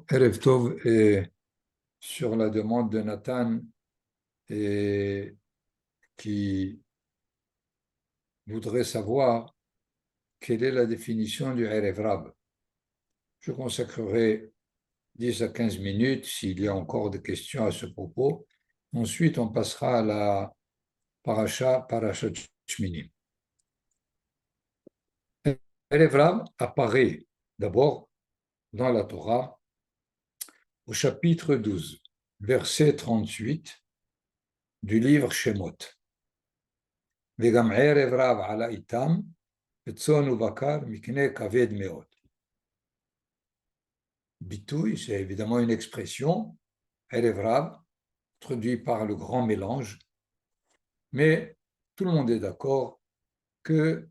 Erev Tov, et sur la demande de Nathan et qui voudrait savoir quelle est la définition du Erev Rab. Je consacrerai 10 à 15 minutes s'il y a encore des questions à ce propos. Ensuite, on passera à la Parashat Shmini. Erev Rab apparaît d'abord dans la Torah au chapitre 12, verset 38 du livre Shemot. וגם ערב רב עלה איתם, וצאן ובקר מקנה כבד מאוד. Bitoui, c'est évidemment une expression, ערב רב, traduit par le grand mélange, mais tout le monde est d'accord qu'il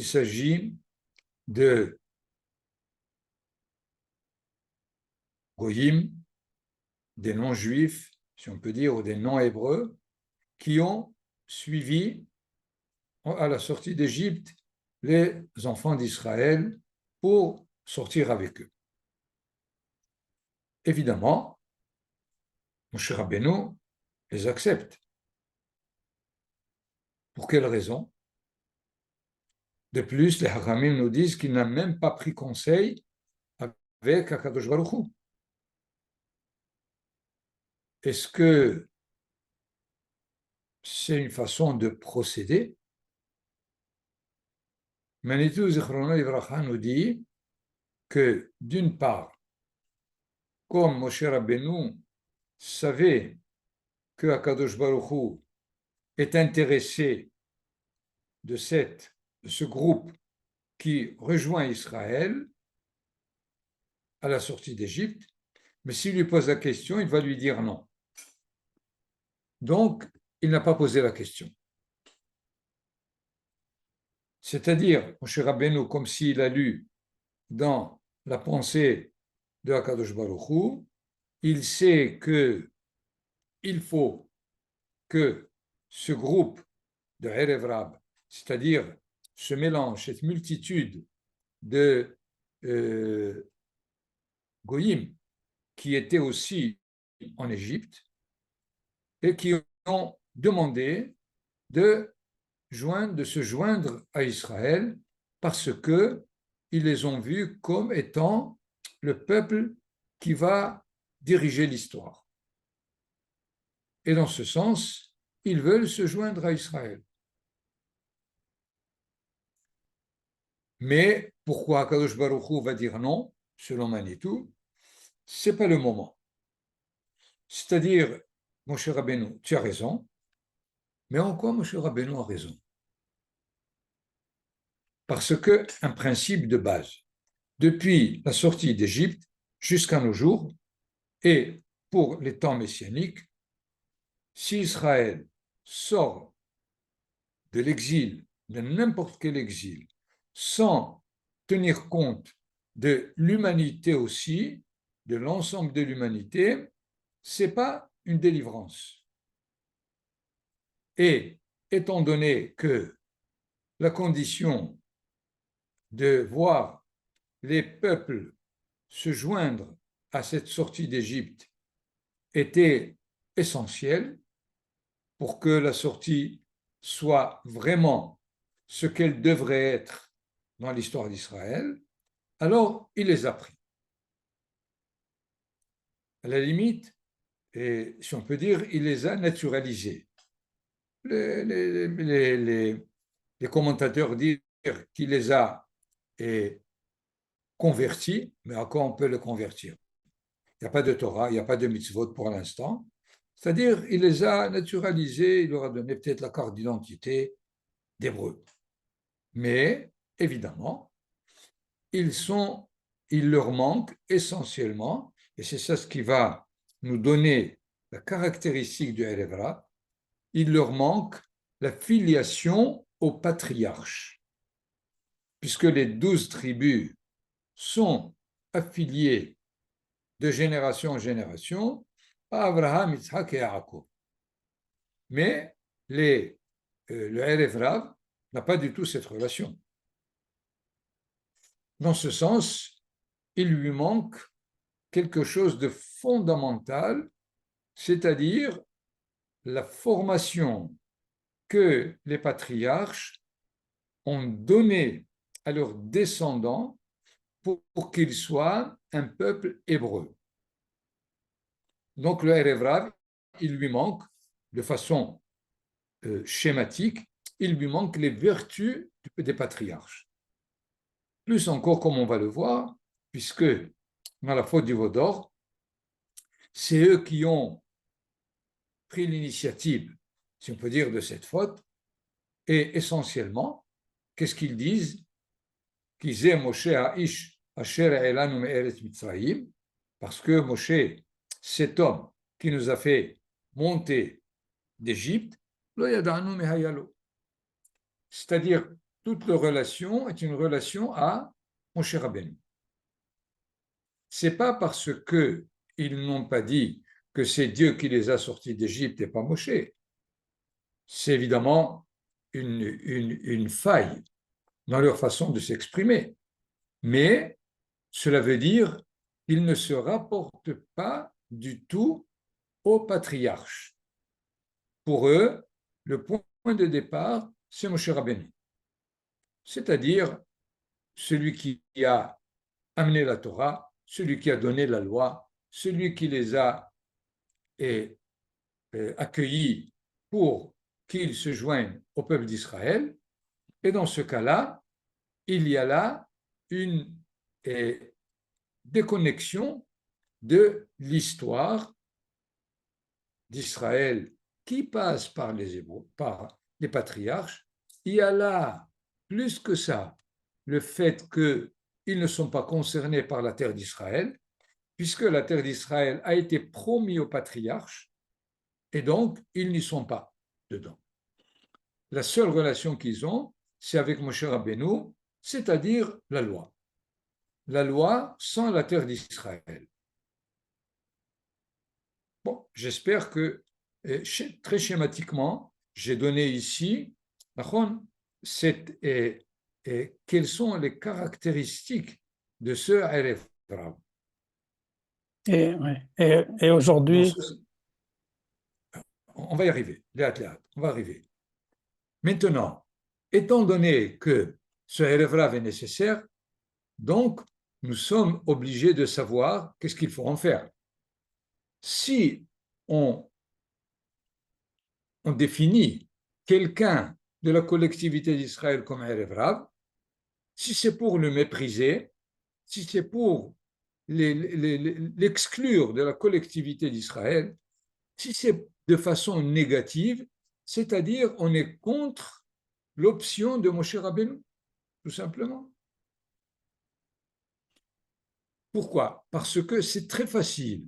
s'agit de goyim, des non-juifs, si on peut dire, ou des non-hébreux, qui ont suivi à la sortie d'Égypte les enfants d'Israël pour sortir avec eux. Évidemment, Moshe Rabbeinu les accepte. Pour quelle raison? De plus, les Haramim nous disent qu'il n'a même pas pris conseil avec Akadosh Baruch Hu. Est-ce que c'est une façon de procéder? Manitou Zichrono Livracha nous dit que, d'une part, comme Moshe Rabbeinu savait que Akadosh Baruch Hu est intéressé de ce groupe qui rejoint Israël à la sortie d'Égypte, mais s'il lui pose la question, il va lui dire non. Donc, il n'a pas posé la question. C'est-à-dire, Moshe Rabbeinu, comme s'il a lu dans la pensée de Akadosh Baruch Hu, il sait qu'il faut que ce groupe de Erev Rab, c'est-à-dire ce mélange, cette multitude de Goyim qui étaient aussi en Égypte et qui ont demandé de se joindre à Israël parce que ils les ont vus comme étant le peuple qui va diriger l'histoire. Et dans ce sens, ils veulent se joindre à Israël. Mais pourquoi Kadosh Baruch Hu va dire non, selon Manitou? Ce n'est pas le moment. C'est-à-dire, Moshe Rabbeinu, tu as raison, mais en quoi Moshe Rabbeinu a raison? Parce qu'un principe de base, depuis la sortie d'Égypte jusqu'à nos jours, et pour les temps messianiques, si Israël sort de l'exil, de n'importe quel exil, sans tenir compte de l'humanité aussi, de l'ensemble de l'humanité, ce n'est pas une délivrance. Et étant donné que la condition de voir les peuples se joindre à cette sortie d'Égypte était essentielle pour que la sortie soit vraiment ce qu'elle devrait être dans l'histoire d'Israël, alors il les a pris. À la limite, et si on peut dire, il les a naturalisés. Les commentateurs disent qu'il les a convertis, mais à quoi on peut le convertir? Il n'y a pas de Torah, il n'y a pas de mitzvot pour l'instant. C'est-à-dire, il les a naturalisés, il leur a donné peut-être la carte d'identité d'hébreu. Mais, évidemment, il leur manque essentiellement, et c'est ça ce qui va nous donner la caractéristique du Erev Rav, il leur manque la filiation au patriarche, puisque les 12 tribus sont affiliées de génération en génération à Abraham, Yitzhak et Yaakov. Mais le Erev Rav n'a pas du tout cette relation. Dans ce sens, il lui manque quelque chose de fondamental, c'est-à-dire la formation que les patriarches ont donnée à leurs descendants pour qu'ils soient un peuple hébreu. Donc le Erev Rav, il lui manque, de façon schématique, il lui manque les vertus des patriarches. Plus encore, comme on va le voir, puisque dans la faute du veau d'or, c'est eux qui ont pris l'initiative, si on peut dire, de cette faute, et essentiellement, qu'est-ce qu'ils disent? Qu'ils aient Moshe Aish Asher Elanu Me'eretz Mitzrayim, parce que Moshe, cet homme qui nous a fait monter d'Égypte, Lo Yadanu Mehayalo. C'est-à-dire, toute leur relation est une relation à Moshe Rabbeinu. Ce n'est pas parce qu'ils n'ont pas dit que c'est Dieu qui les a sortis d'Égypte et pas Moshe. C'est évidemment une faille dans leur façon de s'exprimer. Mais cela veut dire qu'ils ne se rapportent pas du tout au patriarche. Pour eux, le point de départ, c'est Moshe Rabbeinu. C'est-à-dire celui qui a amené la Torah, celui qui a donné la loi, celui qui les a accueillis pour qu'ils se joignent au peuple d'Israël. Et dans ce cas-là, il y a là une déconnexion de l'histoire d'Israël qui passe par les Hébreux, par les patriarches. Il y a là, plus que ça, le fait qu'ils ne sont pas concernés par la terre d'Israël, puisque la terre d'Israël a été promise aux patriarches, et donc ils n'y sont pas dedans. La seule relation qu'ils ont, c'est avec Moshe Rabbeinu, c'est-à-dire la loi. La loi sans la terre d'Israël. Bon, j'espère que très schématiquement, j'ai donné ici quelles sont les caractéristiques de ce Erev Rav. Et aujourd'hui, on va y arriver, on va arriver. Maintenant, étant donné que ce Erev Rav est nécessaire, donc nous sommes obligés de savoir qu'est-ce qu'il faut en faire. Si on définit quelqu'un de la collectivité d'Israël comme Erev Rav, si c'est pour le mépriser, si c'est pour l'exclure de la collectivité d'Israël, si c'est de façon négative, c'est-à-dire on est contre l'option de Moshe Rabbeinu, tout simplement. Pourquoi? Parce que c'est très facile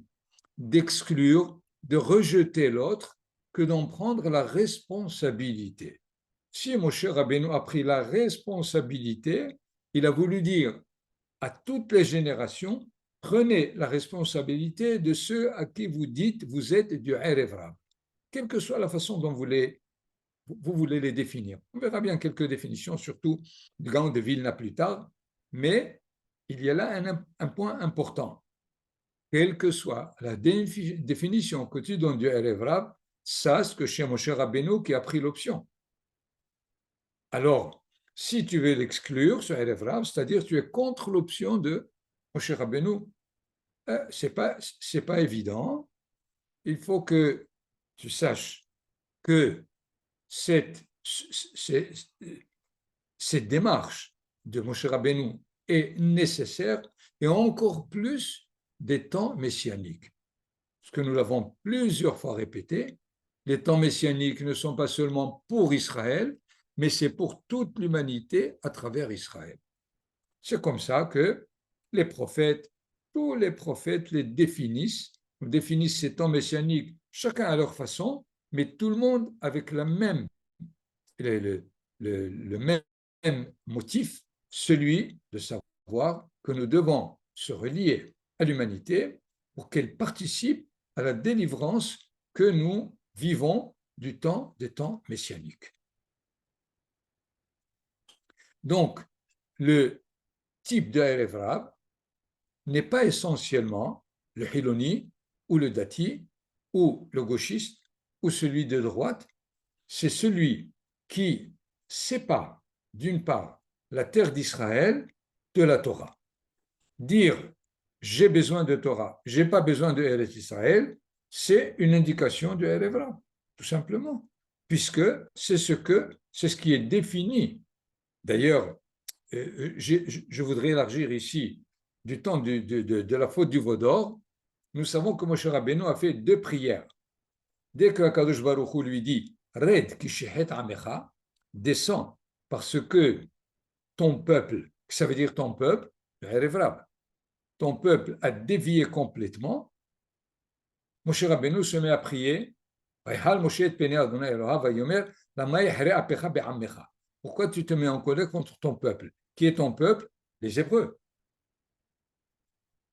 d'exclure, de rejeter l'autre, que d'en prendre la responsabilité. Si Moshe Rabbeinu a pris la responsabilité, il a voulu dire à toutes les générations, prenez la responsabilité de ceux à qui vous dites vous êtes du Erev Rav, quelle que soit la façon dont vous voulez les définir. On verra bien quelques définitions, surtout du Gaon de Vilna plus tard, mais il y a là un point important. Quelle que soit la définition que tu donnes du Erev Rav, sache que chez Moshe Rabbeinu qui a pris l'option. Alors, si tu veux l'exclure, ce Erev Rav, c'est-à-dire tu es contre l'option de Moshe Rabbeinu, c'est pas évident. Il faut que tu saches que cette démarche de Moshe Rabbeinu est nécessaire et encore plus des temps messianiques. Parce que nous l'avons plusieurs fois répété, les temps messianiques ne sont pas seulement pour Israël, mais c'est pour toute l'humanité à travers Israël. C'est comme ça que les prophètes, tous les prophètes les définissent ces temps messianiques, chacun à leur façon, mais tout le monde avec le même motif, celui de savoir que nous devons se relier à l'humanité pour qu'elle participe à la délivrance que nous vivons des temps messianiques. Donc, le type de Erev Rav n'est pas essentiellement le Hiloni ou le Dati ou le gauchiste ou celui de droite, c'est celui qui sépare d'une part la terre d'Israël de la Torah. Dire j'ai besoin de Torah, j'ai pas besoin de Eretz Israël, c'est une indication de Erev Rav, tout simplement, puisque c'est ce qui est défini. D'ailleurs, je voudrais élargir ici du temps de la faute du veau d'or. Nous savons que Moshe Rabbeinu a fait 2 prières. Dès que Kadosh Baruch Hu lui dit Red kishehet amecha, descends parce que ton peuple, ça veut dire ton peuple, le Erev Rav, ton peuple a dévié complètement, Moshe Rabbeinu se met à prier. Pourquoi tu te mets en colère contre ton peuple? Qui est ton peuple? Les Hébreux.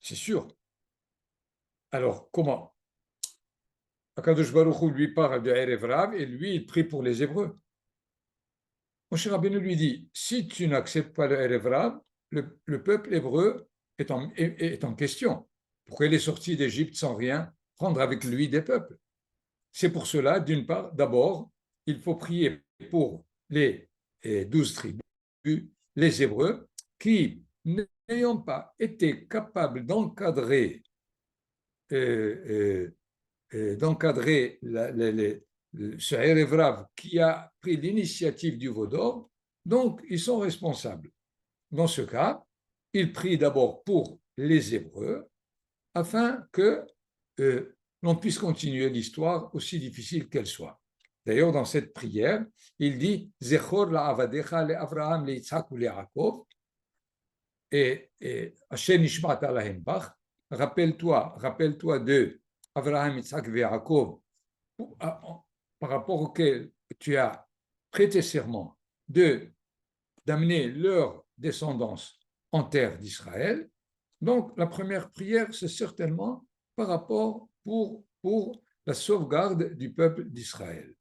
C'est sûr. Alors, comment? Akadosh Baruch Hu lui parle de Erev Rav et lui, il prie pour les Hébreux. Moshe Rabbeinu lui dit, si tu n'acceptes pas le Erev Rav, le peuple hébreu est en question. Pourquoi il est sorti d'Égypte sans rien prendre avec lui des peuples? C'est pour cela, d'une part, d'abord, il faut prier pour les 12 tribus, les Hébreux, qui, n'ayant pas été capables d'encadrer ce Erev Rav qui a pris l'initiative du veau d'or, donc ils sont responsables. Dans ce cas, il prie d'abord pour les Hébreux afin que l'on puisse continuer l'histoire aussi difficile qu'elle soit. D'ailleurs, dans cette prière, il dit Zechor la'avadecha le'Avraham le'Yitzhak ou le'Yaakov et Asher nishmata lahem bach. Rappelle-toi de Avraham, Yitzhak et Yaakov par rapport auquel tu as prêté serment d'amener leur descendance en terre d'Israël. Donc, la première prière, c'est certainement par rapport pour la sauvegarde du peuple d'Israël.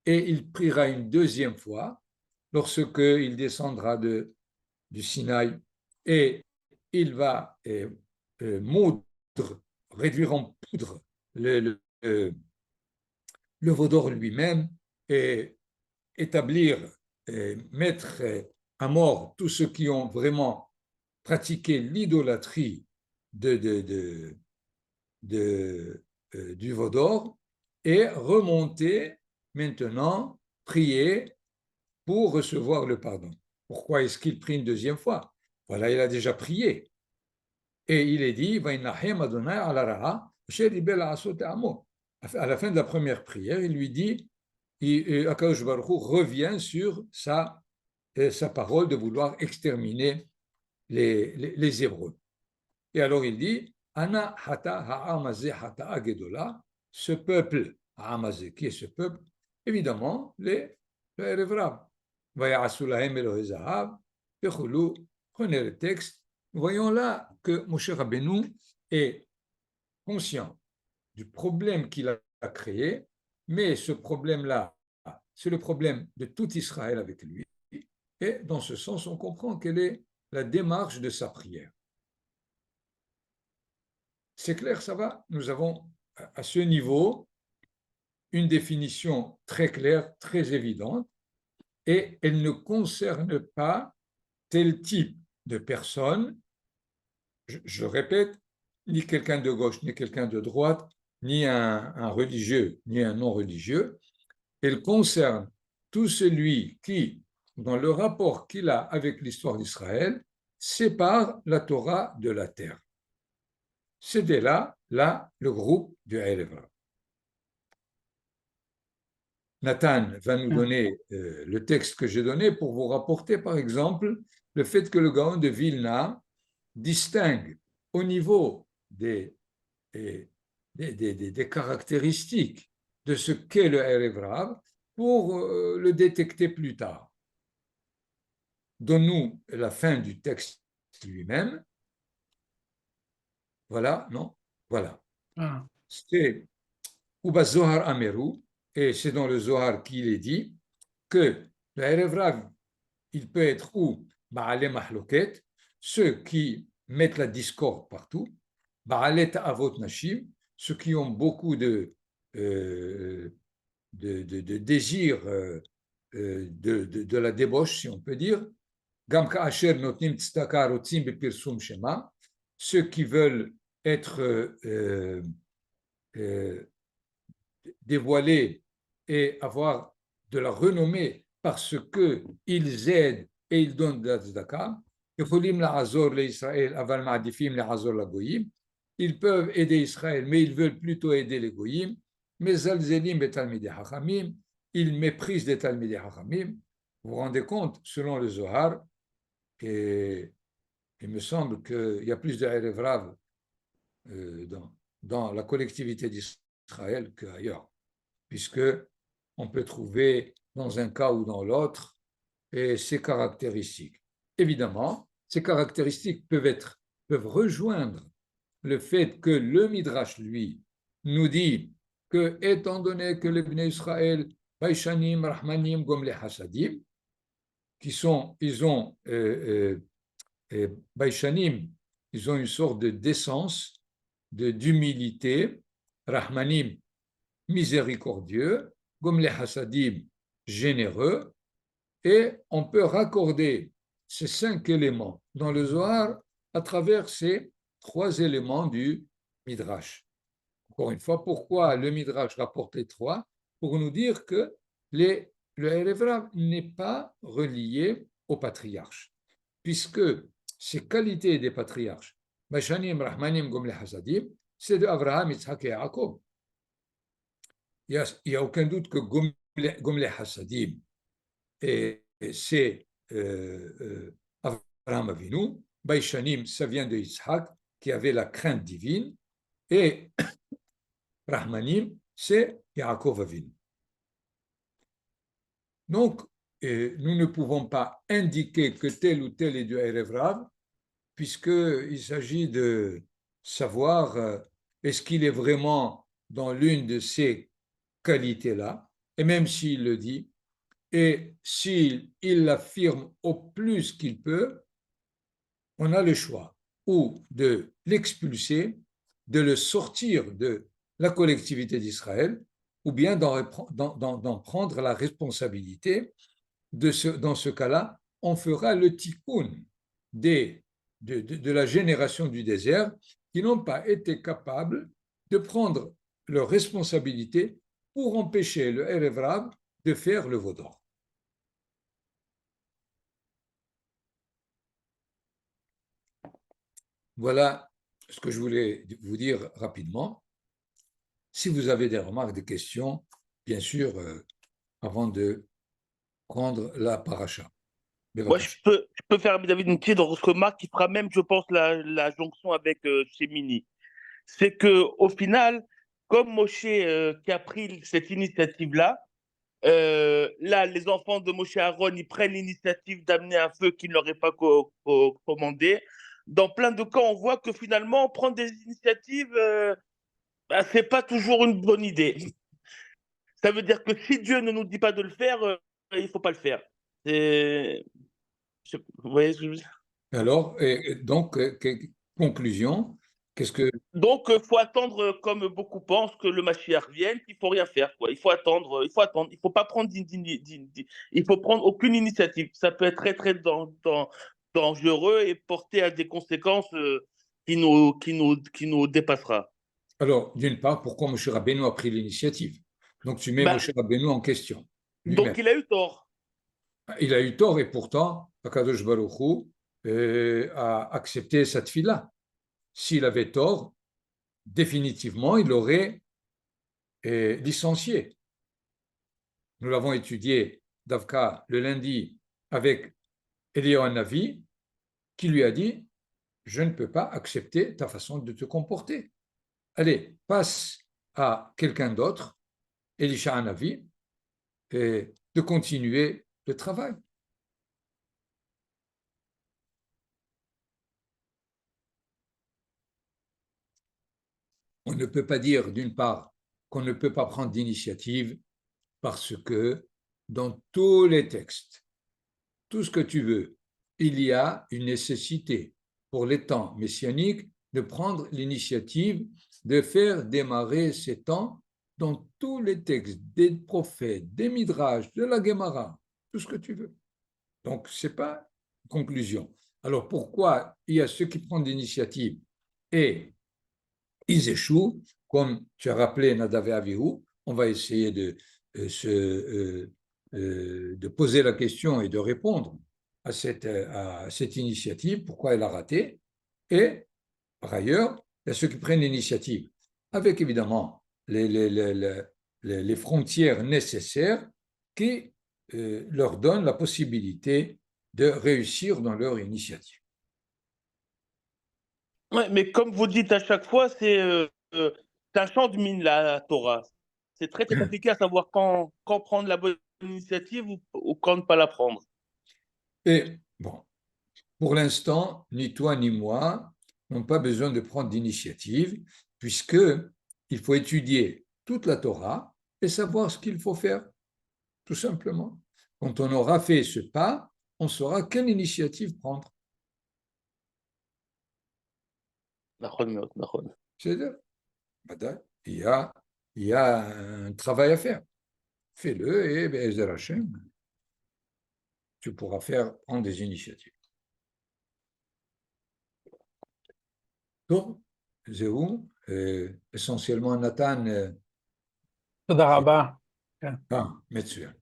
Et il priera une deuxième fois lorsqu'il descendra du Sinaï et il va moudre, réduire en poudre le veau d'or lui-même et établir, mettre à mort tous ceux qui ont vraiment pratiqué l'idolâtrie du veau d'or et remonter maintenant, prier pour recevoir le pardon. Pourquoi est-ce qu'il prie une deuxième fois? Voilà, il a déjà prié. Et il est dit, à la fin de la première prière, il lui dit, Akadosh Baruch Hu revient sur sa parole de vouloir exterminer les Hébreux. Et alors il dit, Ana hata ha'amazé hata agedola, ce peuple, ha'amazé, qui est ce peuple? Évidemment, le Erev Rav. Vaya'asu lahem Elohe zahav, pechulu, prenez le texte. Nous voyons là que Moshe Rabbeinu est conscient du problème qu'il a créé, mais ce problème-là, c'est le problème de tout Israël avec lui. Et dans ce sens, on comprend quelle est la démarche de sa prière. C'est clair, ça va? Nous avons à ce niveau une définition très claire, très évidente, et elle ne concerne pas tel type de personne, je répète, ni quelqu'un de gauche, ni quelqu'un de droite, ni un religieux, ni un non-religieux. Elle concerne tout celui qui, dans le rapport qu'il a avec l'histoire d'Israël, sépare la Torah de la terre. C'était là le groupe du Erev Rav. Nathan va nous donner le texte que j'ai donné pour vous rapporter, par exemple, le fait que le Gaon de Vilna distingue au niveau des caractéristiques de ce qu'est le Erev Rav pour le détecter plus tard. Donne-nous la fin du texte lui-même. Voilà, non? Voilà. Ah. C'est Uba Zohar Ameru, et c'est dans le Zohar qu'il est dit que le Erev Rav, il peut être ou Ba'ale Mahloket, ceux qui mettent la discorde partout, Ba'alet Avot Nashim, ceux qui ont beaucoup de désir de la débauche, si on peut dire, Gam Ka'asher Notnim Tzedaka Rotzim Bepirsum Shema, ceux qui veulent être dévoilés et avoir de la renommée parce qu'ils aident et ils donnent de la tzedaka. Ils peuvent aider Israël, mais ils veulent plutôt aider les goyim. Mais zalzelim et talmidei hachamim, ils méprisent les talmidei hachamim. Vous vous rendez compte, selon le Zohar, et il me semble qu'il y a plus de Erev Rav dans la collectivité d'Israël qu'ailleurs, puisque on peut trouver dans un cas ou dans l'autre ces caractéristiques. Évidemment, ces caractéristiques peuvent rejoindre le fait que le Midrash, lui, nous dit que, étant donné que les Bnei Israël, Baishanim, Rahmanim, Gom les Hasadim, ils ont Baishanim, ils ont une sorte de décence, d'humilité, Rahmanim, miséricordieux, Gom les Hasadim, généreux, et on peut raccorder ces 5 éléments dans le Zohar à travers ces 3 éléments du Midrash. Encore une fois, pourquoi le Midrash rapporte les 3? Pour nous dire que le Erev Rav n'est pas relié au patriarche, puisque ces qualités des patriarches, Bashanim, Rahmanim, Gom les Hasadim, c'est de Abraham, Yitzhak et Yaakov. Il n'y a aucun doute que Gom les Hasadim, c'est Abraham Avinu, Baishanim, ça vient de Yitzhak, qui avait la crainte divine, et Rahmanim, c'est Yaakov Avinu. Donc, nous ne pouvons pas indiquer que tel ou tel est du Erev Rav, puisqu'il s'agit de savoir est-ce qu'il est vraiment dans l'une de ces qualités-là, et même s'il le dit, et s'il l'affirme au plus qu'il peut, on a le choix ou de l'expulser, de le sortir de la collectivité d'Israël, ou bien d'en prendre la responsabilité. Dans ce cas-là, on fera le tikkun de la génération du désert qui n'ont pas été capables de prendre leurs responsabilités pour empêcher le Erev Rav de faire le veau d'or. Voilà ce que je voulais vous dire rapidement. Si vous avez des remarques, des questions, bien sûr, avant de prendre la paracha. Moi, je peux faire, David, une petite remarque qui fera même, je pense, la jonction avec Shemini. C'est que au final, comme Moshe qui a pris cette initiative-là, là, les enfants de Moshe Aaron, ils prennent l'initiative d'amener un feu qu'ils n'auraient pas commandé. Dans plein de cas, on voit que finalement, prendre des initiatives, c'est pas toujours une bonne idée. Ça veut dire que si Dieu ne nous dit pas de le faire, il faut pas le faire. Vous voyez ce que je veux dire? Alors, donc, conclusion, qu'est-ce que... Donc, il faut attendre, comme beaucoup pensent, que le Mashiach vienne, il faut rien faire, quoi. Il faut attendre, il faut attendre. Il faut pas prendre, il faut prendre aucune initiative. Ça peut être très, très dangereux et porter à des conséquences qui nous dépassera. Alors, d'une part, pourquoi Moshe Rabbeinu a pris l'initiative? Donc, tu mets Bah, Moshe Rabbeinu en question, lui-même. donc, il a eu tort. Il a eu tort et pourtant, Akadosh Baruch Hu a accepté cette fille-là. S'il avait tort, définitivement, il l'aurait licencié. Nous l'avons étudié, Davka, le lundi, avec Eliyahu Navi, qui lui a dit « Je ne peux pas accepter ta façon de te comporter. Allez, passe à quelqu'un d'autre, Elisha Navi, et de continuer le travail. » On ne peut pas dire, d'une part, qu'on ne peut pas prendre d'initiative parce que dans tous les textes, tout ce que tu veux, il y a une nécessité. pour les temps messianiques, de prendre l'initiative de faire démarrer ces temps dans tous les textes des prophètes, des midrash, de la Gemara, tout ce que tu veux. Donc, ce n'est pas une conclusion. Alors, pourquoi il y a ceux qui prennent l'initiative et ils échouent, comme tu as rappelé Nadav et Avihu, on va essayer de poser la question et de répondre à cette initiative, pourquoi elle a raté. Et par ailleurs, il y a ceux qui prennent l'initiative, avec évidemment les frontières nécessaires qui leur donnent la possibilité de réussir dans leur initiative. Ouais, mais comme vous dites à chaque fois, c'est un champ de mine, la Torah. C'est très, très compliqué à savoir quand prendre la bonne initiative ou quand ne pas la prendre. Et bon, pour l'instant, ni toi ni moi n'ont pas besoin de prendre d'initiative, puisque il faut étudier toute la Torah et savoir ce qu'il faut faire, tout simplement. Quand on aura fait ce pas, on saura quelle initiative prendre. C'est-à-dire, il y a un travail à faire. Fais-le et Be'ezer Hashem, tu pourras prendre des initiatives. Donc, Zéou, essentiellement Nathan, תודה רבה. כן. מצוין.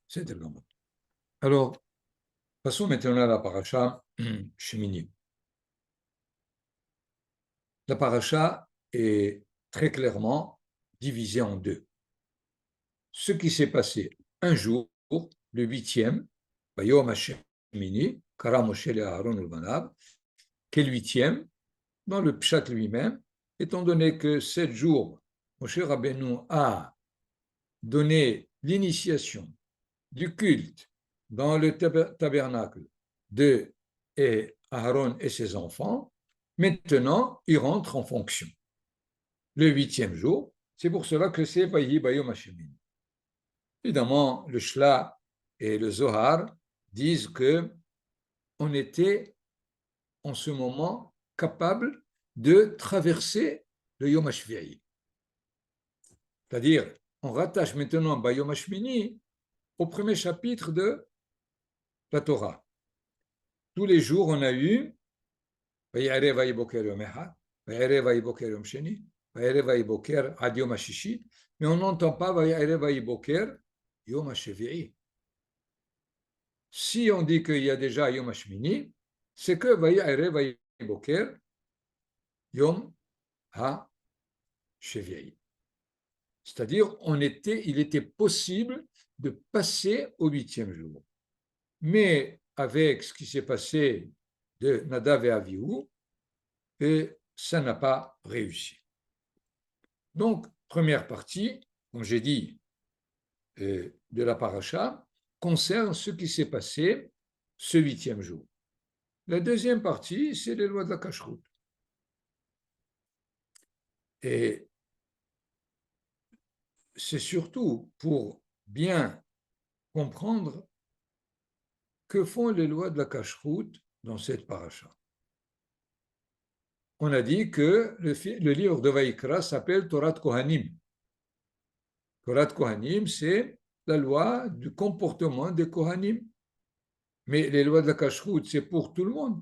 בסדר גמור. Alors, passons maintenant à la paracha Shemini. La paracha est très clairement divisée en deux. Ce qui s'est passé un jour, le huitième, Bayom Hashemini, Kara Moshe le Aaron Ulbanav, qui est le huitième, dans le Pshat lui-même, étant donné que 7 jours, Moshe Rabbeinu a donné l'initiation du culte dans le tabernacle de Aaron et ses enfants, maintenant, il rentre en fonction. Le huitième jour, c'est pour cela que c'est Vayi Bayom Hashemini. Évidemment, le Shla et le Zohar disent que on était en ce moment capable de traverser le Yom HaShvi'i. C'est-à-dire, on rattache maintenant Bayom HaShmini au premier chapitre de la Torah. Tous les jours, on a eu Vayerev Vayiboker Yom Echad, Vayerev Vayiboker Yom Sheni, Vayerev Vayiboker Ad Yom HaShishi, mais on n'entend pas Vayerev Vayiboker Yom HaShevi'i. Si on dit qu'il y a déjà Yom HaShmini, c'est que Vayerev Vayiboker Yom HaShevi'i. C'est-à-dire, il était possible de passer au huitième jour. Mais avec ce qui s'est passé de Nadav et Avihu, et ça n'a pas réussi. Donc, première partie, comme j'ai dit, de la paracha, concerne ce qui s'est passé ce huitième jour. La deuxième partie, c'est les lois de la cacheroute. Et c'est surtout pour bien comprendre que font les lois de la cacheroute dans cette paracha. On a dit que le livre de Vaïkra s'appelle Torah Kohanim. Torah Kohanim, c'est la loi du comportement des Kohanim. Mais les lois de la cacheroute, c'est pour tout le monde.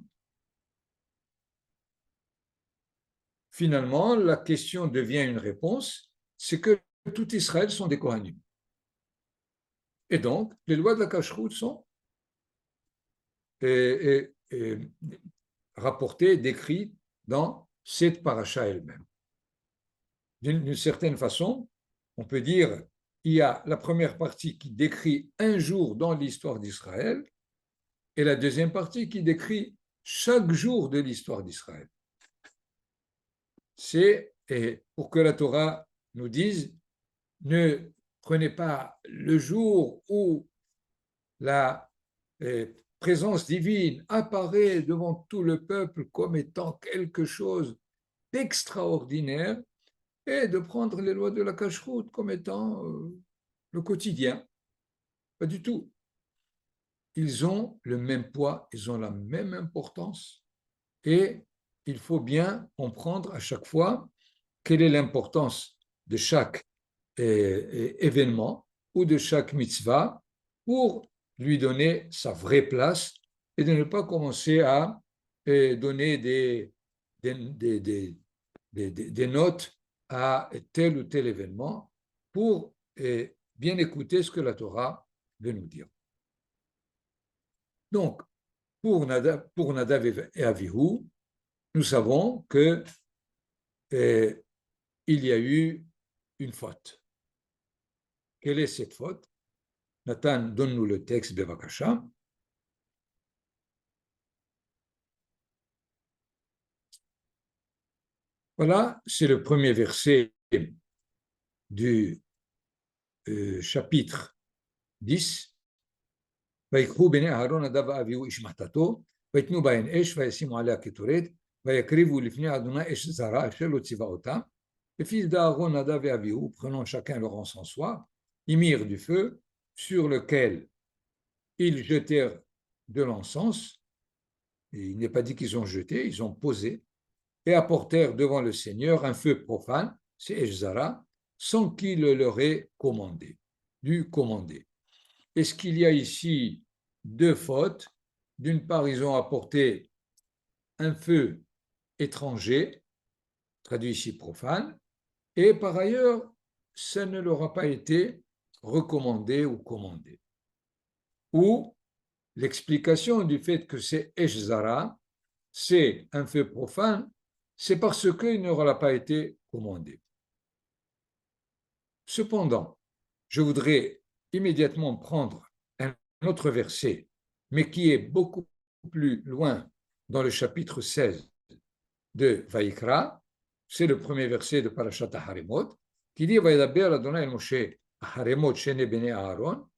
Finalement, la question devient une réponse, c'est que tout Israël sont des Kohanim. Et donc, les lois de la cacheroute sont rapportées, décrites dans cette paracha elle-même. D'une certaine façon, on peut dire il y a la première partie qui décrit un jour dans l'histoire d'Israël et la deuxième partie qui décrit chaque jour de l'histoire d'Israël. C'est pour que la Torah nous dise ne prenez pas le jour où la présence divine apparaît devant tout le peuple comme étant quelque chose d'extraordinaire et de prendre les lois de la cacheroute comme étant le quotidien. Pas du tout. Ils ont le même poids, ils ont la même importance. et il faut bien comprendre à chaque fois quelle est l'importance de chaque événement ou de chaque mitzvah pour lui donner sa vraie place et de ne pas commencer à donner des notes à tel ou tel événement pour bien écouter ce que la Torah veut nous dire. Donc, pour Nadav et Avihu, nous savons que il y a eu une faute. Quelle est cette faute? Nathan, donne-nous le texte, Bevakasha. Voilà, c'est le premier verset du chapitre 10. ויקחו בני אהרון נדב ואביהו איש מחתתו, ויתנו בהן אש וישימו עליה קטורת, ויקריבו לפני אדוני אש זרה אשר לא ציווה אותה. Les fils d'Aaron, Nadav et Abihu, prenant chacun leur encensoir, y mirent du feu, sur lequel ils jetèrent de l'encens, et il n'est pas dit qu'ils ont jeté, ils ont posé, et apportèrent devant le Seigneur un feu profane, c'est Eshzara, sans qu'il le leur ait commandé, dû commander. Est-ce qu'il y a ici deux fautes? D'une part, ils ont apporté un feu étranger, traduit ici profane, et par ailleurs, ça ne leur a pas été recommandé ou commandé. Ou l'explication du fait que c'est Eshzara, c'est un feu profane, c'est parce qu'il ne leur a pas été commandé. Cependant, je voudrais immédiatement prendre un autre verset, mais qui est beaucoup plus loin dans le chapitre 16 de Vaïkra. C'est le premier verset de Parashat Haremot, qui dit Vaïdaber Adonai el Moshe Haremot Shene Bene Aaron,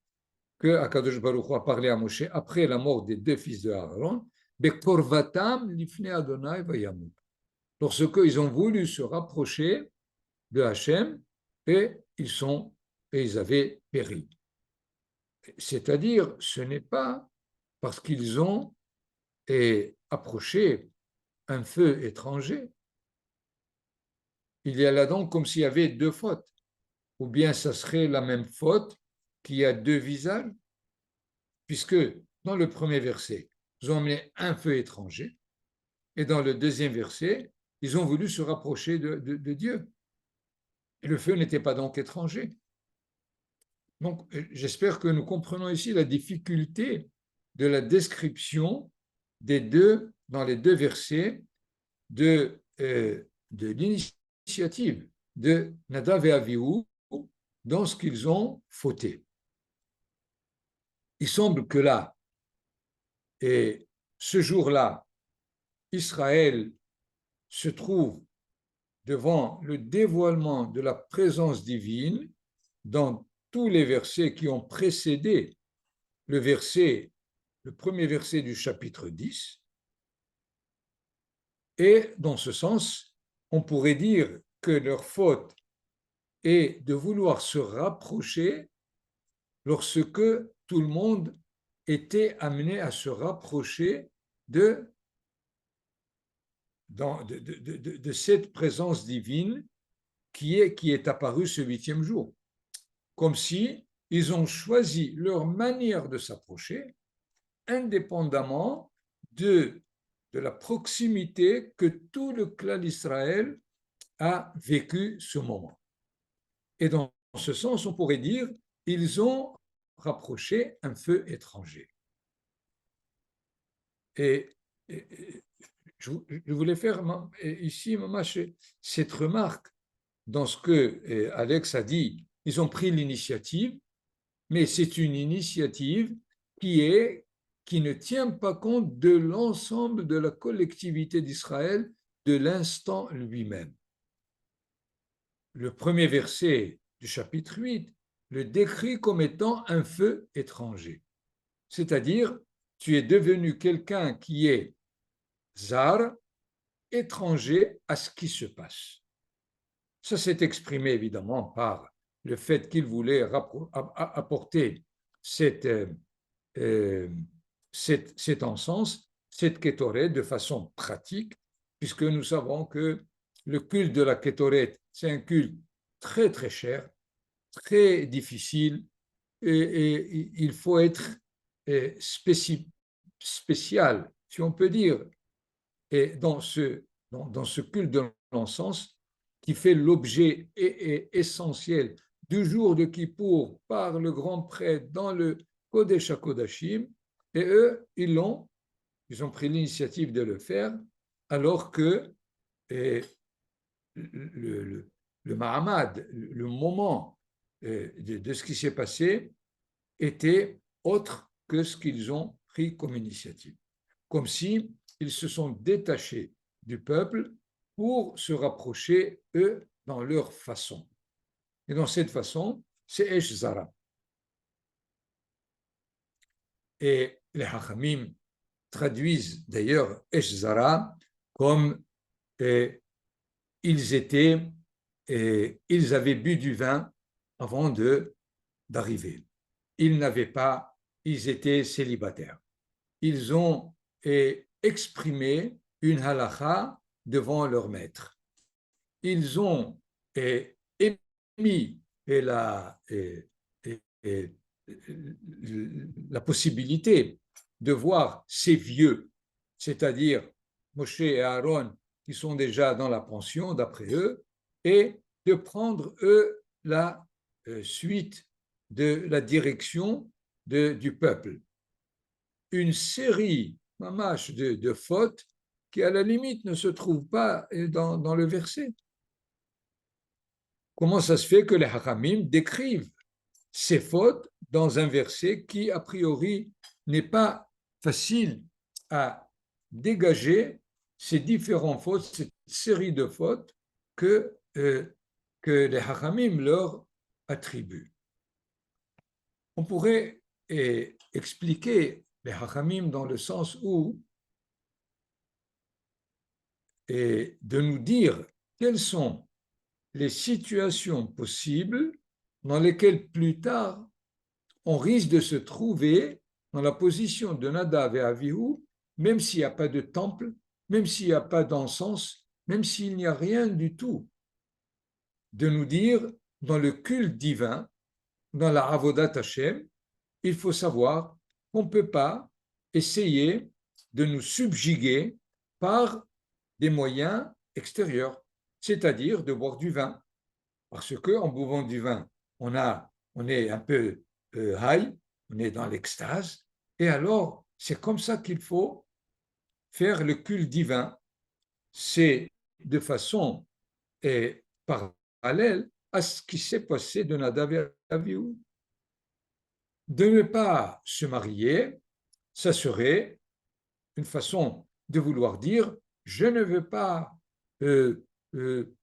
que Akadosh Baruch Hu a parlé à Moshe après la mort des deux fils de Aaron, Bekorvatam Lifne Adonai Vayamut. Lorsqu'ils ont voulu se rapprocher de Hachem et ils avaient péri. C'est-à-dire, ce n'est pas parce qu'ils ont approché un feu étranger. Il y a là donc comme s'il y avait deux fautes. Ou bien ça serait la même faute qui a deux visages, puisque dans le premier verset, ils ont amené un feu étranger, et dans le deuxième verset, ils ont voulu se rapprocher de Dieu. Et le feu n'était pas donc étranger. Donc, j'espère que nous comprenons ici la difficulté de la description dans les deux versets de l'initiative de Nadav et Avihu dans ce qu'ils ont fauté. Il semble que là, et ce jour-là, Israël se trouve devant le dévoilement de la présence divine dans tous les versets qui ont précédé le premier verset du chapitre 10. Et dans ce sens, on pourrait dire que leur faute est de vouloir se rapprocher lorsque tout le monde était amené à se rapprocher de cette présence divine qui est apparue ce 8e jour. Comme si ils ont choisi leur manière de s'approcher indépendamment de la proximité que tout le clan d'Israël a vécu ce moment. Et dans ce sens, on pourrait dire ils ont rapproché un feu étranger. Et je voulais faire ici cette remarque dans ce que Alex a dit. Ils ont pris l'initiative, mais c'est une initiative qui ne tient pas compte de l'ensemble de la collectivité d'Israël de l'instant lui-même. Le premier verset du chapitre 8 le décrit comme étant un feu étranger. C'est-à-dire, tu es devenu quelqu'un qui est zar, étranger à ce qui se passe. Ça s'est exprimé évidemment par le fait qu'il voulait apporter cet encens, cette Kétoret de façon pratique, puisque nous savons que le culte de la Kétoret, c'est un culte très très cher, très difficile, et il faut être spécial, si on peut dire, et dans ce culte de l'encens qui fait l'objet essentiel du jour de Kippour par le grand prêtre dans le Kodesh HaKodashim, et eux, ils ont pris l'initiative de le faire, alors que le Mahamad, le moment de ce qui s'est passé, était autre que ce qu'ils ont pris comme initiative. Comme si ils se sont détachés du peuple pour se rapprocher, eux, dans leur façon. Et dans cette façon, c'est Esh Zara. Et les Hachamim traduisent d'ailleurs Esh Zara comme ils avaient bu du vin avant d'arriver. Ils n'avaient pas, ils étaient célibataires. Ils ont exprimé une halakha devant leur maître. Ils ont émis la possibilité de voir ces vieux, c'est-à-dire Moshe et Aaron, qui sont déjà dans la pension, d'après eux, et de prendre, eux, la suite de la direction du peuple. Une série, mamash, de fautes qui, à la limite, ne se trouvent pas dans le verset. Comment ça se fait que les Hachamim décrivent ces fautes dans un verset qui, a priori, n'est pas facile à dégager ces différentes fautes, cette série de fautes que les Hachamim leur attribuent. On pourrait expliquer les Hachamim dans le sens où de nous dire quelles sont les situations possibles dans lesquelles plus tard on risque de se trouver dans la position de Nadav et Avihu, même s'il n'y a pas de temple, même s'il n'y a pas d'encens, même s'il n'y a rien du tout, de nous dire dans le culte divin, dans la Avodat Hashem, il faut savoir qu'on ne peut pas essayer de nous subjuguer par des moyens extérieurs, c'est-à-dire de boire du vin. Parce qu'en buvant du vin, on est un peu high, on est dans l'extase, et alors c'est comme ça qu'il faut faire le culte divin. C'est de façon parallèle à ce qui s'est passé de Nadav et Avihu. De ne pas se marier, ça serait une façon de vouloir dire je ne veux pas me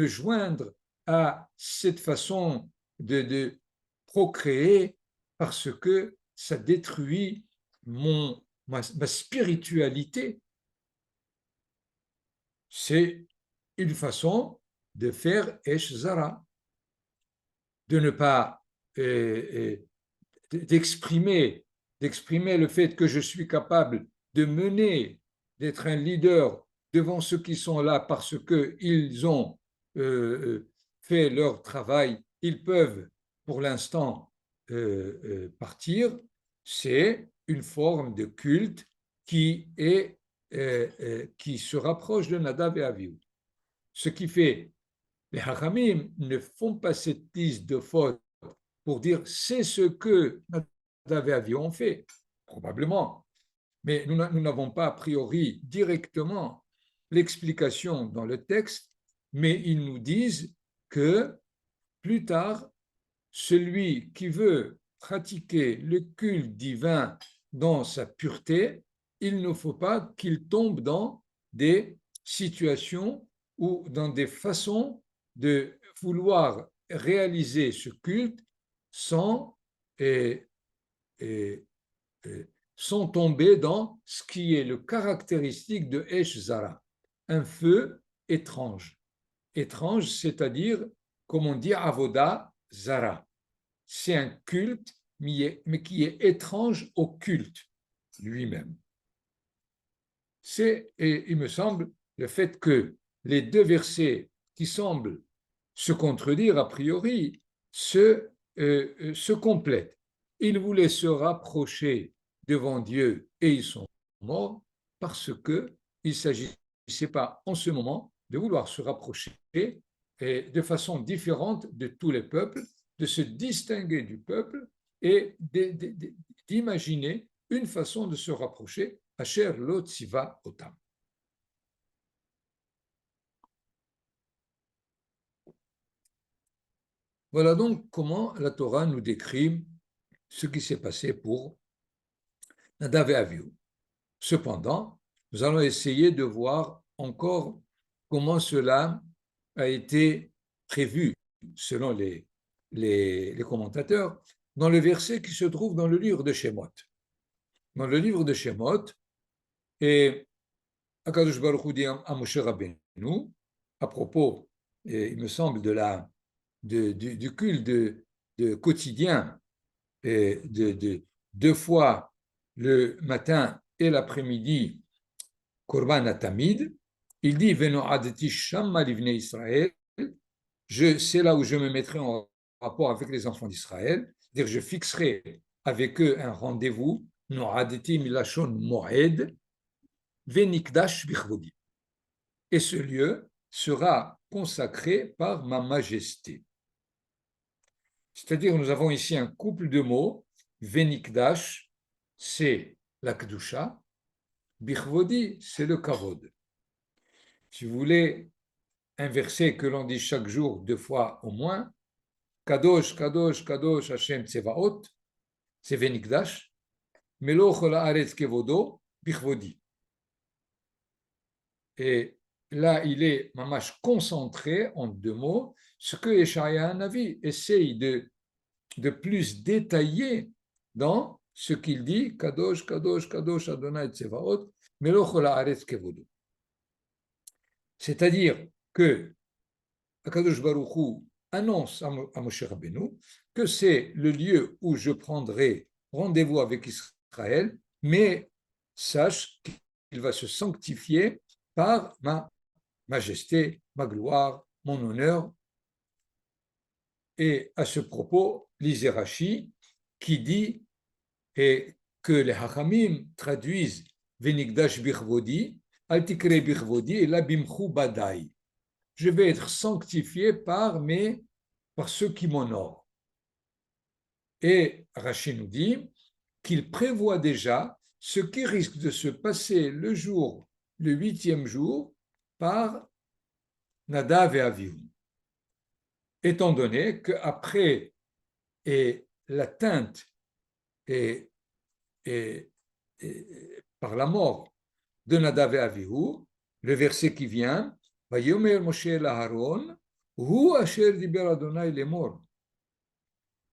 joindre à cette façon de procréer parce que ça détruit ma spiritualité. C'est une façon de faire Esh Zara, de ne pas d'exprimer le fait que je suis capable de mener, d'être un leader devant ceux qui sont là parce qu'ils ont fait leur travail, ils peuvent pour l'instant partir, c'est une forme de culte qui se rapproche de Nadav et Avihu. Ce qui fait, les Hachamim ne font pas cette liste de fautes pour dire c'est ce que Nadav et Avihu ont fait, probablement. Mais nous n'avons pas a priori directement l'explication dans le texte, mais ils nous disent que plus tard, celui qui veut pratiquer le culte divin dans sa pureté, il ne faut pas qu'il tombe dans des situations ou dans des façons de vouloir réaliser ce culte sans tomber dans ce qui est le caractéristique de Esh Zara, un feu étrange. Étrange, c'est-à-dire, comme on dit, Avoda Zara. C'est un culte, mais qui est étrange au culte lui-même. c'est, et il me semble, le fait que les deux versets qui semblent se contredire a priori se complètent. Ils voulaient se rapprocher devant Dieu et ils sont morts parce qu'il ne s'agissait pas en ce moment de vouloir se rapprocher et de façon différente de tous les peuples, de se distinguer du peuple et d'imaginer une façon de se rapprocher, Asher lo tziva otam. Voilà donc comment la Torah nous décrit ce qui s'est passé pour Nadav et Avihu. Cependant, nous allons essayer de voir encore comment cela a été prévu, selon les commentateurs, dans le verset qui se trouve dans le livre de Shemot. Dans le livre de Shemot, et Akadosh Baruch Hu dit à Moshe Rabbeinu, à propos, il me semble, du culte de quotidien, de 2 fois le matin et l'après-midi, Korban Atamid, il dit Veno adeti shamma livnei Israël, c'est là où je me mettrai en rapport avec les enfants d'Israël, c'est-à-dire je fixerai avec eux un rendez-vous, no adeti milashon moed, venikdash bichvodi. Et ce lieu sera consacré par ma majesté. C'est-à-dire, nous avons ici un couple de mots. Venikdash, c'est la Kedusha. Bichvodi, c'est le Kavod. Si vous voulez un verset que l'on dit chaque jour 2 fois au moins, Kadosh, Kadosh, Kadosh, Hashem Tsevaot, c'est Venikdash. Meloch haaretz kevodo, Bichvodi. Et là, il est mamash concentré en 2 mots, ce que Yeshaya Hanavi essaye de plus détailler dans ce qu'il dit, Kadosh, Kadosh, Kadosh, Adonai Tsevaot, Meloch haaretz kevodo. C'est-à-dire que Akadosh Baruch Hu annonce à Moshe Rabbeinu que c'est le lieu où je prendrai rendez-vous avec Israël, mais sache qu'il va se sanctifier par ma majesté, ma gloire, mon honneur. Et à ce propos, lisez Rashi qui dit et que les Hachamim traduisent Venikdash bichvodi, al tikre bichvodi et la bimchu badai. Je vais être sanctifié par ceux qui m'honorent. Et Rashi nous dit qu'il prévoit déjà ce qui risque de se passer le 8e jour, par Nadav et Avihu. Étant donné qu'après l'atteinte et par la mort de Nadav et Avihu, le verset qui vient, Vayomer Moshe l'Aharon, Hu asher diber Adonai lemor,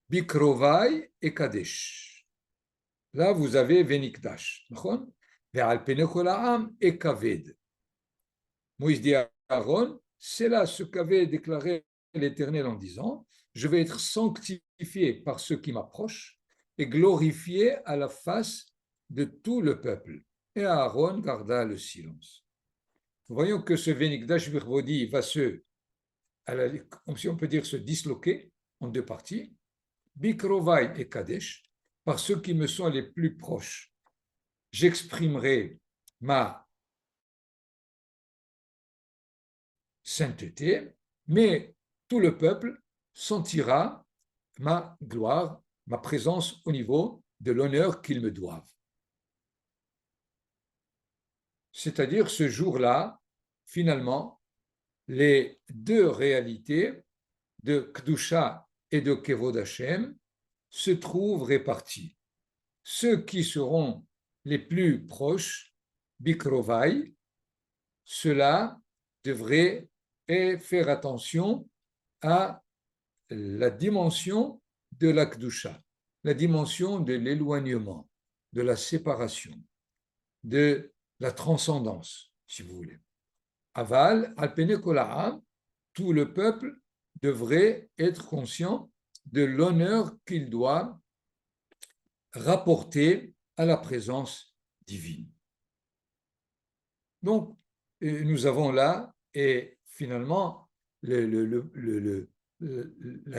Bikrovai et Kadesh. Là, vous avez Venikdash, Ve'al pene kol ha'am et Kaved. Moïse dit à Aaron, c'est là ce qu'avait déclaré l'Éternel en disant, je vais être sanctifié par ceux qui m'approchent et glorifié à la face de tout le peuple. Et Aaron garda le silence. Nous voyons que ce Venikdash Bichvodi va comme si on peut dire, se disloquer en 2 parties, Bikrovai et Kadesh, par ceux qui me sont les plus proches. J'exprimerai ma sainteté, mais tout le peuple sentira ma gloire, ma présence au niveau de l'honneur qu'ils me doivent. C'est-à-dire, ce jour-là, finalement, les 2 réalités de Kedusha et de Kevod Hashem se trouvent réparties. Ceux qui seront les plus proches, Bikrovai, ceux-là devraient faire attention à la dimension de la Kedusha, la dimension de l'éloignement, de la séparation, de la transcendance, si vous voulez. Aval, alpene kol ha'am, tout le peuple devrait être conscient de l'honneur qu'il doit rapporter à la présence divine. Donc, nous avons là, et finalement, la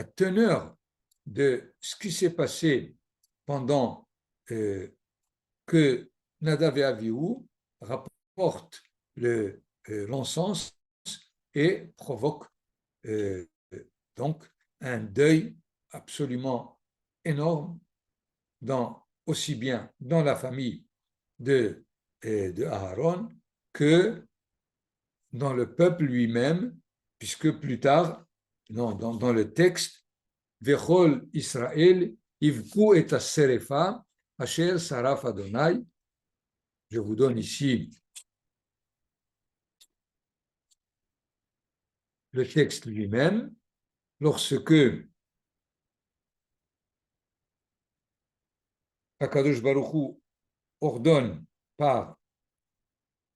teneur de ce qui s'est passé pendant que Nadav et Avihu rapportent l'encens et provoquent donc un deuil absolument énorme, aussi bien dans la famille de Aaron que dans le peuple lui-même, puisque plus tard, dans le texte, Vechol Israël, Ivku et Aserefa, Asher Saraf Adonai. Je vous donne ici le texte lui-même. Lorsque Akadosh Baruch Hu ordonne à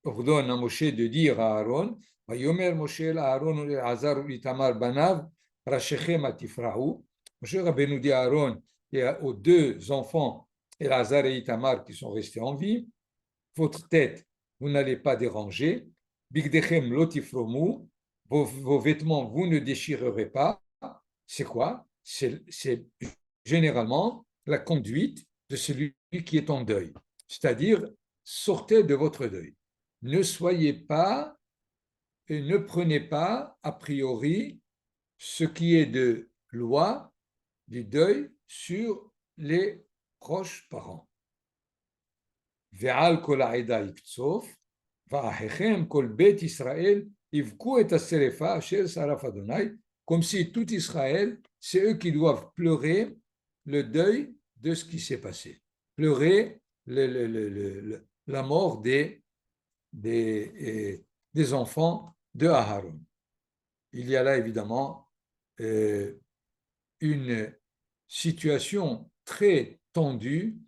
Moshe de dire à Aaron, Vayomer Moshe à Aaron et Azar Itamar Banav, Rashechem Atifrahu. Moshe Rabbeinu dit à Aaron et aux deux enfants, Elazar et Itamar, qui sont restés en vie, votre tête, vous n'allez pas déranger, Bigdechem Lotifromu, vos vêtements, vous ne déchirerez pas. C'est quoi? C'est généralement la conduite de celui qui est en deuil, c'est-à-dire sortez de votre deuil. Ne soyez pas et ne prenez pas a priori ce qui est de loi du deuil sur les proches parents. Ve'al kol ha'eda yiktsof, va'achechem kol bet Israël ivku et aserefa asher saraf Adonai, comme si tout Israël, c'est eux qui doivent pleurer le deuil de ce qui s'est passé. Pleurer la mort des enfants de Aharon. Il y a là évidemment une situation très tendue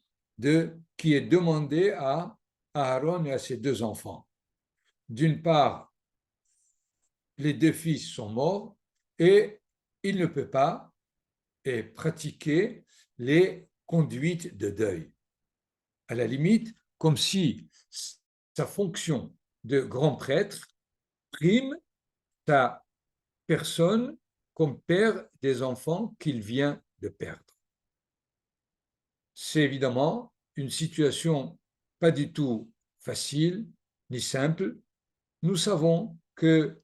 qui est demandée à Aharon et à ses deux enfants. D'une part, les deux fils sont morts et il ne peut pas pratiquer les conduites de deuil. À la limite, comme si sa fonction de grand prêtre prime sa personne comme père des enfants qu'il vient de perdre. C'est évidemment une situation pas du tout facile ni simple. Nous savons que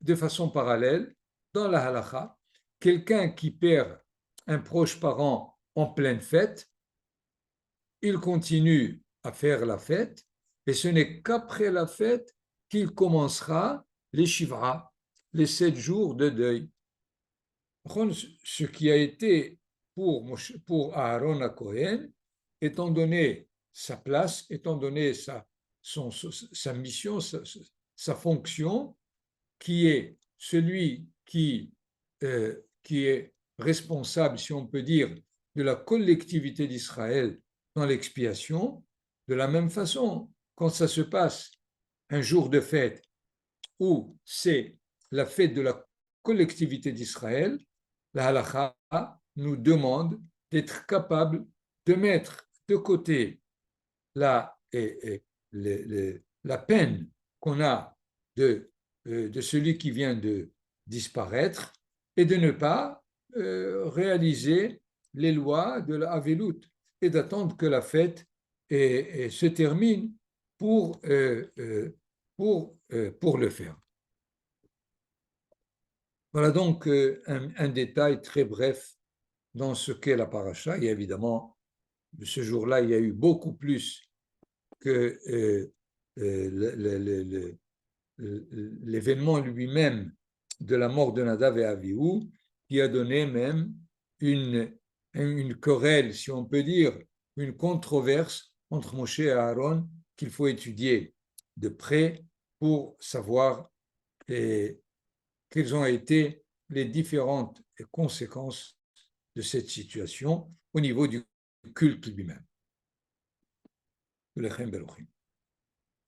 de façon parallèle, dans la halakha, quelqu'un qui perd un proche parent en pleine fête, il continue à faire la fête et ce n'est qu'après la fête qu'il commencera les shivra, les 7 jours de deuil. Ce qui a été pour Aaron à Cohen, étant donné sa place, étant donné sa mission, sa fonction, qui est celui qui est responsable, si on peut dire, de la collectivité d'Israël dans l'expiation, de la même façon, quand ça se passe un jour de fête où c'est la fête de la collectivité d'Israël, la halakha nous demande d'être capable de mettre de côté la peine qu'on a de celui qui vient de disparaître et de ne pas réaliser les lois de la Havelut et d'attendre que la fête se termine pour le faire. Voilà donc un détail très bref dans ce qu'est la paracha. Et évidemment, ce jour-là, il y a eu beaucoup plus que l'événement lui-même de la mort de Nadav et Avihu, qui a donné même une querelle, si on peut dire, une controverse entre Moshe et Aaron qu'il faut étudier de près pour savoir quelles ont été les différentes conséquences de cette situation au niveau du culte lui-même. Lechem Beruchim.